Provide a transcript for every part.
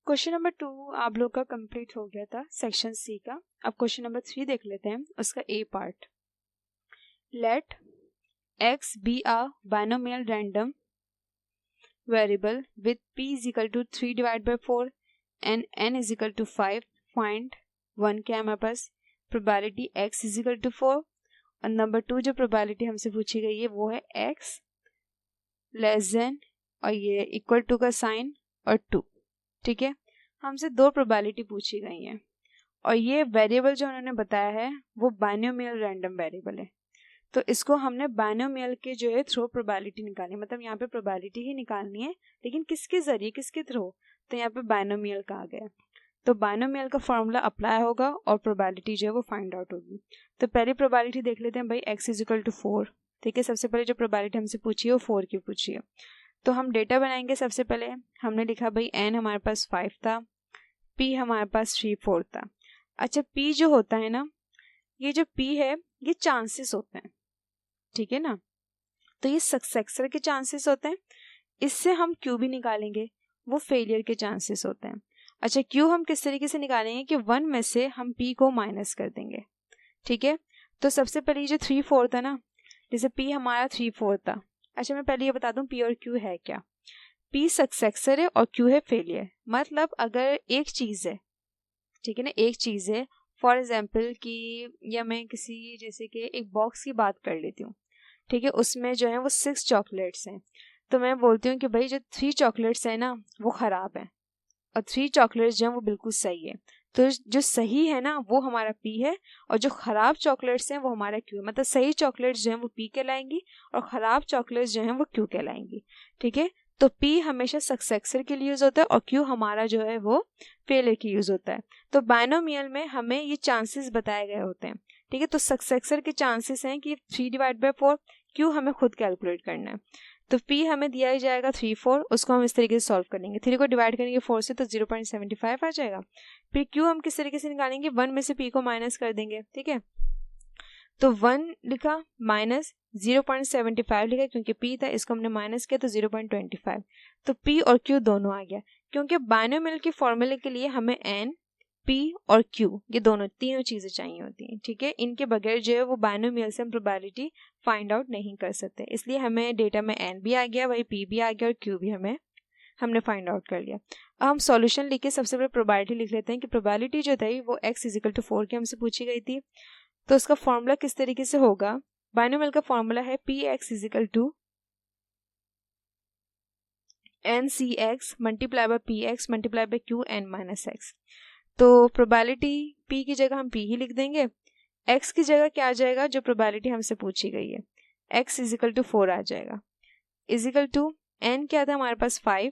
Question number 2 आप लोग का कंप्लीट हो गया था सेक्शन सी का। अब क्वेश्चन नंबर 3 देख लेते हैं, उसका a part. Let x be a binomial random variable with p is equal to 3 divided by 4 and n is equal to 5. Find 1 क्या है हमारे पास, probability x is equal to 4 और नंबर 2 जो प्रोबेबिलिटी हमसे पूछी गई है वो है x लेस देन और ये इक्वल टू का साइन और 2। ठीक है, हमसे 2 प्रोबेबिलिटी पूछी गई हैं और ये वेरिएबल जो उन्होंने बताया है वो बाइनोमियल रैंडम वेरिएबल है। तो इसको हमने बाइनोमियल के जो है थ्रू प्रोबेबिलिटी निकालनी, मतलब यहाँ पे प्रोबेबिलिटी ही निकालनी है, लेकिन किसके जरिए, किसके थ्रू, तो यहाँ पे बाइनोमियल का आ गया। तो बाइनोमियल का फॉर्मूला अप्लाई होगा और प्रोबेबिलिटी जो है वो फाइंड आउट होगी। तो पहली प्रोबेबिलिटी देख लेते हैं भाई, x इज इक्वल टू 4। ठीक है, सबसे पहले जो प्रोबेबिलिटी हमसे पूछी है वो 4 की पूछी है। तो हम डेटा बनाएंगे। सबसे पहले हमने लिखा भाई n हमारे पास 5 था, p हमारे पास 3 4 था। अच्छा, p जो होता है ना, ये जो p है ये चांसेस होते हैं, ठीक है ना, तो ये सक्सेसर के चांसेस होते हैं। इससे हम q भी निकालेंगे, वो फेलियर के चांसेस होते हैं। अच्छा, q हम किस तरीके से निकालेंगे कि 1 में से हम p को माइनस कर देंगे। ठीक है, तो सबसे पहले जो 3 4 था ना, जैसे p हमारा 3 4 था। अच्छा, मैं पहले ये बता दूं p और q है क्या। p सक्सेसर है और q है फेलियर। मतलब अगर एक चीज़ है, ठीक है ना, एक चीज़ है, फॉर एग्जाम्पल कि या मैं किसी जैसे कि एक बॉक्स की बात कर लेती हूँ। ठीक है, उसमें जो है वो 6 चॉकलेट्स हैं, तो मैं बोलती हूँ कि भाई जो 3 चॉकलेट्स हैं ना वो ख़राब है और 3 चॉकलेट्स जो हैं वो बिल्कुल सही है। तो जो सही है ना वो हमारा p है और जो ख़राब चॉकलेट्स हैं वो हमारा q है। मतलब सही चॉकलेट्स जो हैं वो p कहलाएंगी और ख़राब चॉकलेट्स जो हैं वो q कहलाएंगी। ठीक है, तो p हमेशा सक्सेसर के लिए यूज़ होता है और q हमारा जो है वो फेलियर के यूज़ होता है। तो बाइनोमियल में हमें ये चांसेस बताए गए होते हैं। ठीक है, तो सक्सेसर के चांसेस हैं कि 3 डिवाइड बाई 4, q हमें खुद कैलकुलेट करना है। तो p हमें दिया ही जाएगा 3 4, उसको हम इस तरीके से सॉल्व करेंगे। 3 को डिवाइड करेंगे 4 से तो 0.75 आ जाएगा। फिर q हम किस तरीके से निकालेंगे, 1 में से p को माइनस कर देंगे। ठीक है, तो 1 लिखा माइनस 0.75 लिखा, क्योंकि p था इसको हमने माइनस किया तो 0.25। तो p और q दोनों आ गया, क्योंकि बाइनोमियल के फॉर्मूले के लिए हमें n p और q ये तीनों चीज़ें चाहिए होती हैं। ठीक है, इनके बगैर जो है वो बाइनोमियल से हम प्रोबेबिलिटी फाइंड आउट नहीं कर सकते। इसलिए हमें डेटा में n भी आ गया, वही p भी आ गया और q भी हमने फाइंड आउट कर लिया। अब हम सॉल्यूशन लिख के सबसे पहले प्रोबेबिलिटी लिख लेते हैं कि प्रोबेबिलिटी जो थी वो x इज इक्वल टू 4 की हमसे पूछी गई थी। तो उसका फॉर्मूला किस तरीके से होगा, बाइनोमियल का फॉर्मूला है px is equal to ncx multiply by px multiply by q n minus x। तो प्रोबेबिलिटी p की जगह हम p ही लिख देंगे, x की जगह क्या आ जाएगा, जो प्रोबेबिलिटी हमसे पूछी गई है x इज इक्वल टू 4 आ जाएगा, इज इक्वल टू n क्या था हमारे पास 5,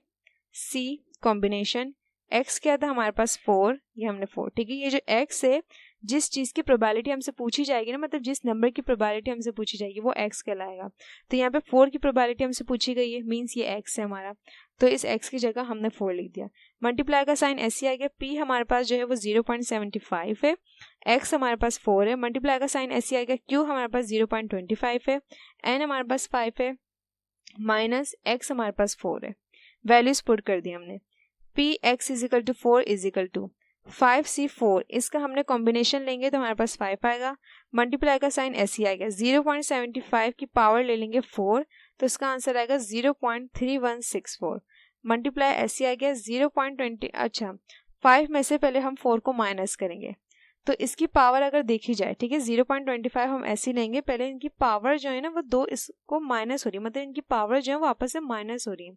c कॉम्बिनेशन x क्या था हमारे पास 4, ये हमने 4। ठीक है, ये जो x है जिस चीज़ की प्रोबेबिलिटी हमसे पूछी जाएगी ना, मतलब जिस नंबर की प्रोबेबिलिटी हमसे पूछी जाएगी वो x कहलाएगा। तो यहाँ पे 4 की प्रोबेबिलिटी हमसे पूछी गई है, मींस ये x है हमारा, तो इस x की जगह हमने 4 लिख दिया। मल्टीप्लाई का साइन ऐसे आ गया, p हमारे पास जो है वो 0.75 है, x हमारे पास 4 है, मल्टीप्लाई का साइन ऐसे आ गया, q हमारे पास 0.25 है, n हमारे पास 5 है, माइनस x हमारे पास 4 है। वैल्यूज पुट कर दी हमने, p x is equal to 4 is equal to 5c4, इसका हमने कॉम्बिनेशन लेंगे तो हमारे पास 5 आएगा, मल्टीप्लाई का साइन ऐसे आएगा, 0.75 की पावर ले लेंगे 4 तो इसका आंसर आएगा 0.3164, मल्टीप्लाई ऐसे आ गया 0.20। अच्छा, 5 में से पहले हम 4 को माइनस करेंगे तो इसकी पावर अगर देखी जाए, ठीक है, 0.25 हम ऐसे लेंगे, पहले इनकी पावर जो है ना वो 2 इसको माइनस हो रही है, मतलब इनकी पावर जो है वो आपस में माइनस हो रही है,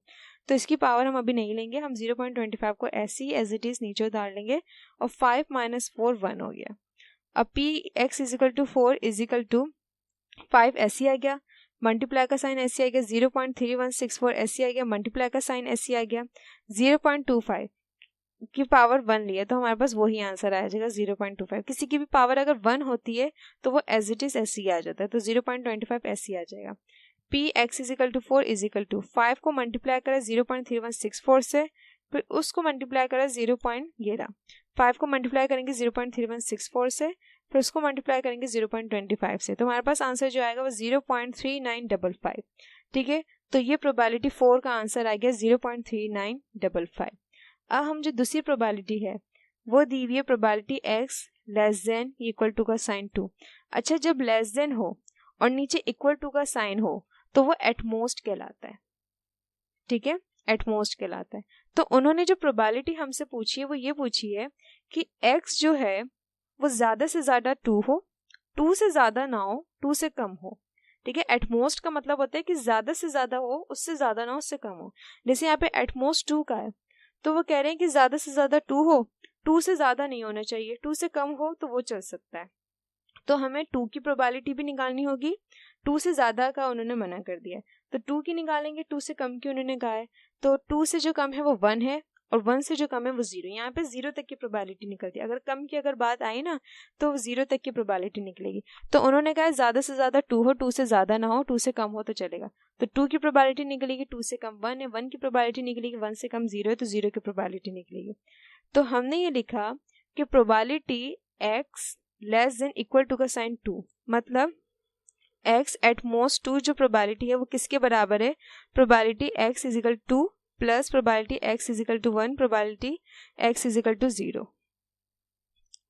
तो इसकी पावर हम अभी नहीं लेंगे, हम 0.25 को ऐसे ही एज इट इज़ नीचे उतार लेंगे और 5 माइनस 4 1 हो गया। अब p x is equal to 4 is equal to 5 ऐसे आ गया, मल्टीप्लाई का साइन ऐसे आ गया, 0.3164 ऐसे आ गया, मल्टीप्लाई का साइन ऐसे आ गया, 0.25 की पावर 1 लिया तो हमारे पास वही आंसर आ जाएगा 0.25। किसी की भी पावर अगर 1 होती है तो वो एज इट इज ऐसे ही आ जाता है, तो 0.25 ऐसे ही आ जाएगा। p x is equal to 4 is equal to 5 को मल्टीप्लाई करा 0.3164 से, फिर उसको मल्टीप्लाई करा 5 को मल्टीप्लाई करेंगे 0.3164 से, फिर उसको मल्टीप्लाई करेंगे 0.25 से, तो हमारे पास आंसर जो आएगा वो 0.3955। ठीक है, तो ये प्रोबेबिलिटी 4 का आंसर आ गया 0.3955। अब हम जो दूसरी प्रोबेबिलिटी है वो दी हुई है probability x less than equal to का साइन 2। अच्छा, जब लेस देन हो और नीचे इक्वल टू का साइन हो तो वो एटमोस्ट कहलाता है, ठीक है, एटमोस्ट कहलाता है। तो उन्होंने जो प्रोबेबिलिटी हमसे पूछी है वो ये पूछी है कि x जो है वो ज़्यादा से ज़्यादा 2 हो, 2 से ज़्यादा ना हो, 2 से कम हो, ठीक है। एटमोस्ट का मतलब होता है कि ज़्यादा से ज़्यादा हो, उससे ज़्यादा ना हो, उससे कम हो। जैसे यहाँ पे एटमोस्ट 2 का है तो वो कह रहे हैं कि ज़्यादा से ज़्यादा 2 हो, 2 से ज़्यादा नहीं होना चाहिए, 2 से कम हो तो वो चल सकता है। तो हमें 2 की प्रोबेबिलिटी भी निकालनी होगी, 2 से ज़्यादा का उन्होंने मना कर दिया है तो 2 की निकालेंगे, 2 से कम की उन्होंने कहा है तो 2 से जो कम है वो 1 है और 1 से जो कम है वो 0। यहाँ पे 0 तक की प्रोबेबिलिटी निकलती है। अगर कम की अगर बात आई ना तो 0 तक की प्रोबेबिलिटी निकलेगी। तो उन्होंने कहा ज़्यादा से ज़्यादा 2 हो, 2 से ज़्यादा ना हो, 2 से कम हो तो चलेगा। तो 2 की प्रोबेबिलिटी निकलेगी, 2 से कम 1 है, 1 की प्रोबेबिलिटी निकलेगी, 1 से कम 0 है तो 0 की प्रोबेबिलिटी निकलेगी। तो हमने ये लिखा कि probability x less than equal to का साइन 2, मतलब x एट मोस्ट 2 जो प्रोबेबिलिटी है वो किसके बराबर है, probability x is equal to plus probability x is equal to 1 probability x is equal to 0,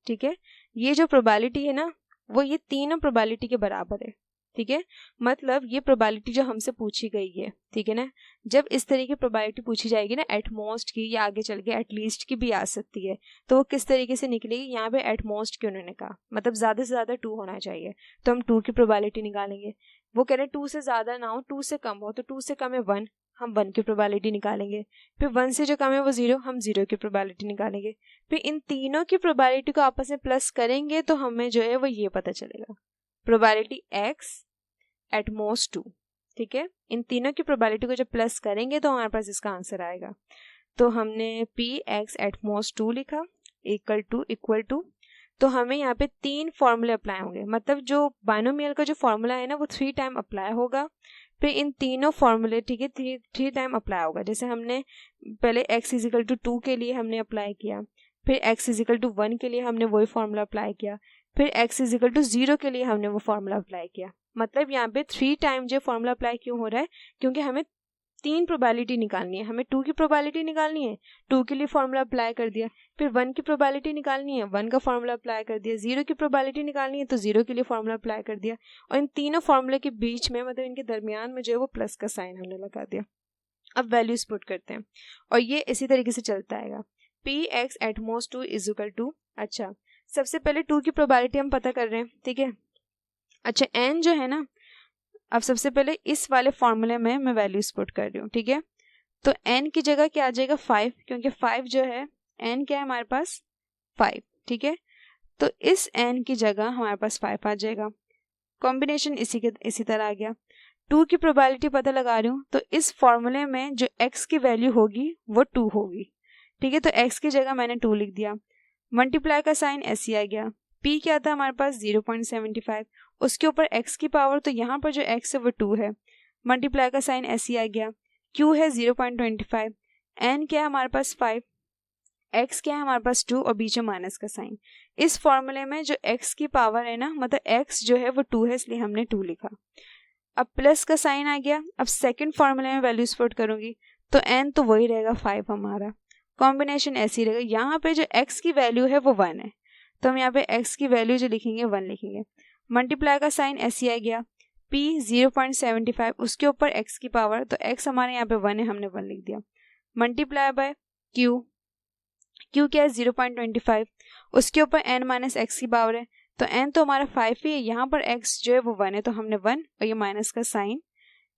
ठीक है। ये जो प्रोबेबिलिटी है ना वो ये तीनों प्रोबेबिलिटी के बराबर है, ठीक है। मतलब ये प्रोबेबिलिटी जो हमसे पूछी गई है, ठीक है ना, जब इस तरह की प्रोबेबिलिटी पूछी जाएगी ना एटमोस्ट की या आगे चल के एटलीस्ट की भी आ सकती है, तो वो किस तरीके से निकलेगी। यहाँ पे एटमोस्ट की उन्होंने कहा मतलब ज़्यादा से ज़्यादा 2 होना चाहिए तो हम 2 की प्रोबेबिलिटी निकालेंगे। वो कह रहे हैं 2 से ज़्यादा ना हो, 2 से कम हो, तो 2 से कम है 1, हम 1 की प्रोबेबिलिटी निकालेंगे। फिर 1 से जो कम है वो 0, हम 0 की प्रोबेबिलिटी निकालेंगे। फिर इन तीनों की प्रोबेबिलिटी को आपस में प्लस करेंगे तो हमें जो है वो ये पता चलेगा, प्रोबेबिलिटी x एट मोस्ट 2, ठीक है। इन तीनों की प्रोबेबिलिटी को जब प्लस करेंगे तो हमारे पास इसका आंसर आएगा। तो हमने p x एट मोस्ट 2 लिखा इक्वल टू तो हमें यहाँ पे 3 फॉर्मूले अप्लाई होंगे, मतलब जो बाइनोमियल का जो फॉर्मूला है ना वो 3 टाइम अप्लाई होगा। फिर इन तीनों फॉर्मूले, ठीक है, 3 टाइम अप्लाई होगा। जैसे हमने पहले x इज इक्वल टू 2 के लिए हमने अप्लाई किया, फिर x इज इक्वल टू 1 के लिए हमने वही फॉर्मूला अप्लाई किया, फिर x इज इक्वल टू 0 के लिए हमने वो फॉर्मूला अप्लाई किया। मतलब यहाँ पे 3 टाइम जो फॉर्मूला अप्लाई क्यों हो रहा है, क्योंकि हमें 3 प्रोबेबिलिटी निकालनी है। हमें 2 की प्रोबेबिलिटी निकालनी है, 2 के लिए फॉर्मूला अप्लाई कर दिया। फिर 1 की प्रोबेबिलिटी निकालनी है, 1 का फॉर्मूला अप्लाई कर दिया। 0 की प्रोबेबिलिटी निकालनी है तो 0 के लिए फॉर्मूला अप्लाई कर दिया। और इन तीनों फॉर्मूले के बीच में मतलब इनके दरमियान में जो है वो प्लस का साइन हमने लगा दिया। अब वैल्यूज पुट करते हैं और ये इसी तरीके से चलता आएगा। P X at most 2 is equal to, अच्छा सबसे पहले 2 की प्रोबेबिलिटी हम पता कर रहे हैं, ठीक है। अच्छा n जो है ना, अब सबसे पहले इस वाले फॉर्मूले में मैं वैल्यूज पुट कर रही हूँ, ठीक है। तो n की जगह क्या आ जाएगा 5, क्योंकि 5 जो है n क्या है हमारे पास 5, ठीक है। तो इस n की जगह हमारे पास 5 आ जाएगा। कॉम्बिनेशन इसी तरह आ गया। 2 की प्रोबेबिलिटी पता लगा रही हूँ तो इस फॉर्मूले में जो x की वैल्यू होगी वो 2 होगी, ठीक है। तो x की जगह मैंने 2 लिख दिया। मल्टीप्लाई का साइन ऐसे आ गया। p क्या था हमारे पास 0.75, उसके ऊपर x की पावर, तो यहाँ पर जो x है वो 2 है। मल्टीप्लाई का साइन ऐसे आ गया। q है 0.25, n क्या है हमारे पास 5, x क्या है हमारे पास 2 और बीच में माइनस का साइन। इस फॉर्मूले में जो x की पावर है ना, मतलब x जो है वो 2 है, इसलिए हमने 2 लिखा। अब प्लस का साइन आ गया। अब सेकंड फॉर्मूले में वैल्यूज पुट करूंगी तो n तो वही रहेगा 5 हमारा। कॉम्बिनेशन ऐसी रहेगा। यहाँ पे जो x की वैल्यू है वो 1 है तो हम यहाँ पे x की वैल्यू जो लिखेंगे 1 लिखेंगे। मल्टीप्लाई का साइन ऐसे आ गया। p 0.75, उसके ऊपर x की पावर, तो x हमारे यहाँ पे 1 है, हमने 1 लिख दिया। मल्टीप्लाई बाय q क्या है 0.25, उसके ऊपर n माइनस एक्स की पावर है, तो n तो हमारा 5 ही है, यहाँ पर x जो है वो 1 है तो हमने 1 और ये माइनस का साइन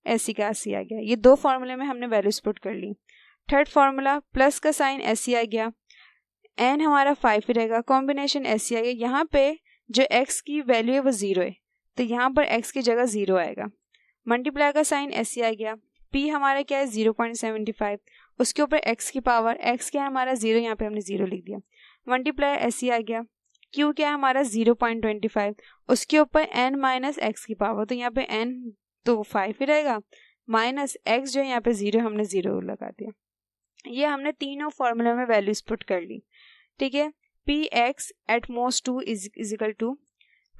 ऐसी का ऐसी आ गया। ये 2 फॉर्मूले में हमने वैल्यूज पुट कर ली। थर्ड फॉर्मूला प्लस का साइन ऐसी आ गया, n हमारा 5 ही रहेगा। कॉम्बिनेशन ऐसी आ गया। यहाँ पे जो x की वैल्यू है वो 0 है तो यहाँ पर x की जगह 0 आएगा। मल्टीप्लाई का साइन ऐसे आ गया। p हमारा क्या है 0.75, उसके ऊपर x की पावर, x क्या है हमारा 0, यहाँ पे हमने 0 लिख दिया। मल्टीप्लाई ऐसे आ गया। q क्या है हमारा 0.25, उसके ऊपर n माइनस एक्स की पावर, तो यहाँ पे n तो 5 ही रहेगा, माइनस x जो है यहाँ पे 0, हमने 0 लगा दिया। ये हमने तीनों फॉर्मूले में वैल्यूज पुट कर ली, ठीक है। P X at most 2 is equal to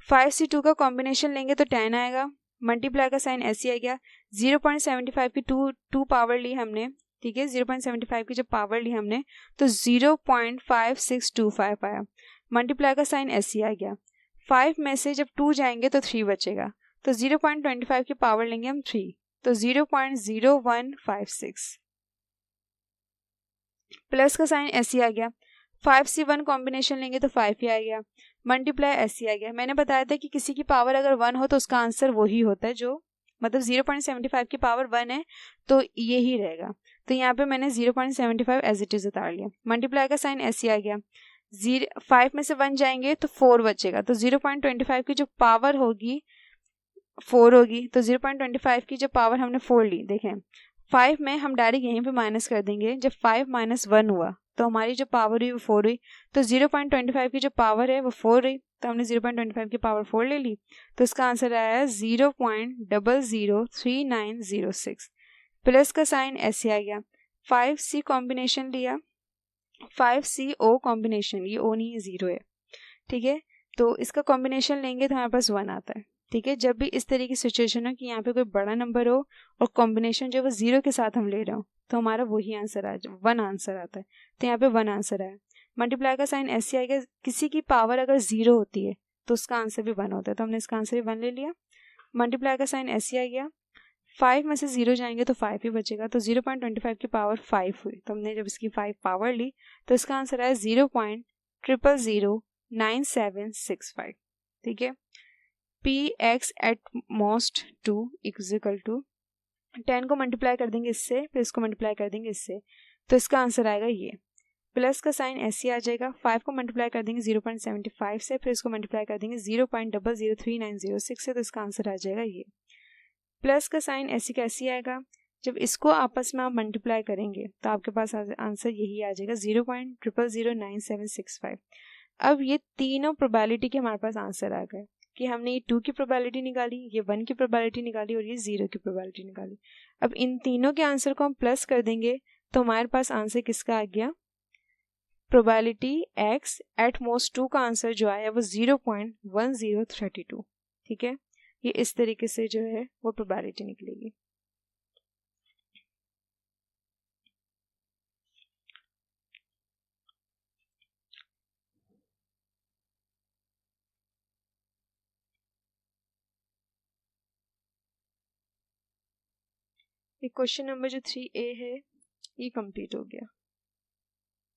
5 से 2 का कॉम्बिनेशन लेंगे तो 10 आएगा। मल्टीप्लाई का साइन ऐसे आ गया। 0.75 की 2 पावर ली हमने, ठीक है। 0.75 की जब पावर ली हमने तो 0.5625 आया। मल्टीप्लाई का साइन ऐसे आ गया। 5 में से जब 2 जाएंगे तो 3 बचेगा, तो 0.25 की पावर लेंगे हम 3, तो 0.0156। प्लस का साइन ऐसे आ गया। 5 से 1 कॉम्बिनेशन लेंगे तो 5 ही आ गया। मल्टीप्लाई ऐसे आ गया। मैंने बताया था कि किसी की पावर अगर 1 हो तो उसका आंसर वही होता है, जो मतलब 0.75 की पावर 1 है तो ये ही रहेगा। तो यहाँ पे मैंने 0.75 एज इट इज उतार लिया। मल्टीप्लाई का साइन ऐसे आ गया। 5 में से 1 जाएंगे तो 4 बचेगा, तो 0.25 की जो पावर होगी 4 होगी, तो 0.25 की जो पावर हमने 4 ली, देखें 5 में हम डायरेक्ट यहीं पे माइनस कर देंगे। जब 5 - 1 हुआ तो हमारी जो पावर हुई वो 4 हुई, तो 0.25 की जो पावर है वो 4 रही, तो हमने 0.25 की पावर 4 ले ली, तो इसका आंसर आया 0.003906। प्लस का साइन ऐसे आ गया। 5C कॉम्बिनेशन लिया, 5CO कॉम्बिनेशन, ये O नहीं है 0 है, ठीक है। तो इसका कॉम्बिनेशन लेंगे तो हमारे पास 1 आता है, ठीक है। जब भी इस तरह की सिचुएशन हो कि यहाँ पे कोई बड़ा नंबर हो और कॉम्बिनेशन जो वो 0 के साथ हम ले रहे हो, तो हमारा वही आंसर आ जाए, 1 आंसर आता है। तो यहाँ पे 1 आंसर आया। मल्टीप्लाई का साइन ऐसे आएगा, किसी की पावर अगर 0 होती है तो उसका आंसर भी 1 होता है, तो हमने इसका आंसर भी 1 ले लिया। मल्टीप्लाई का साइन ऐसे आ गया। 5 में से 0 जाएंगे तो 5 ही बचेगा, तो 0.25 की पावर 5 हुई, तो हमने जब इसकी 5 पावर ली तो इसका आंसर आया 0.000965, ठीक है। px at most 2 equal to 10 को मल्टीप्लाई कर देंगे इससे, फिर इसको मल्टीप्लाई कर देंगे इससे, तो इसका आंसर आएगा ये। प्लस का साइन ऐसे आ जाएगा। 5 को मल्टीप्लाई कर देंगे 0.75 से, फिर इसको मल्टीप्लाई कर देंगे 0.003906 से, तो इसका आंसर आ जाएगा ये। प्लस का साइन ऐसे कैसे आएगा, जब इसको आपस में आप मल्टीप्लाई करेंगे तो आपके पास आंसर यही आ जाएगा 0.00096765। अब ये तीनों प्रोबेबिलिटी के हमारे पास आंसर आ गए कि हमने ये 2 की प्रोबेबिलिटी निकाली, ये 1 की प्रोबेबिलिटी निकाली और ये 0 की प्रोबेबिलिटी निकाली। अब इन तीनों के आंसर को हम प्लस कर देंगे तो हमारे पास आंसर किसका आ गया, प्रोबेबिलिटी x एट मोस्ट 2 का आंसर जो आया वो 0.1032, ठीक है। ये इस तरीके से जो है वो प्रोबेबिलिटी निकलेगी। ये क्वेश्चन नंबर जो 3A है ये कंप्लीट हो गया।